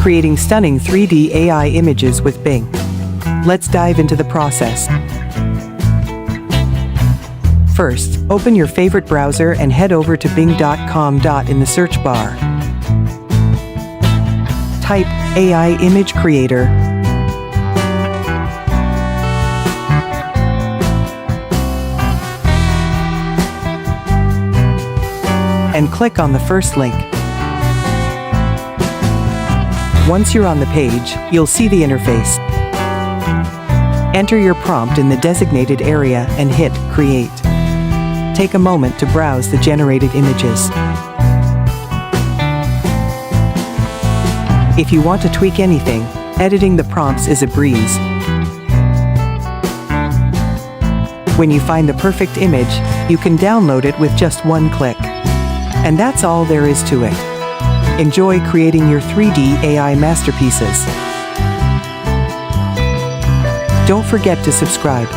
creating stunning 3D AI images with Bing. Let's dive into the process. First, open your favorite browser and head over to bing.com. In the search bar, type AI Image Creator. And click on the first link. Once you're on the page, you'll see the interface. Enter your prompt in the designated area and hit Create. Take a moment to browse the generated images. If you want to tweak anything, editing the prompts is a breeze. When you find the perfect image, you can download it with just one click. And that's all there is to it. Enjoy creating your 3D AI masterpieces. Don't forget to subscribe.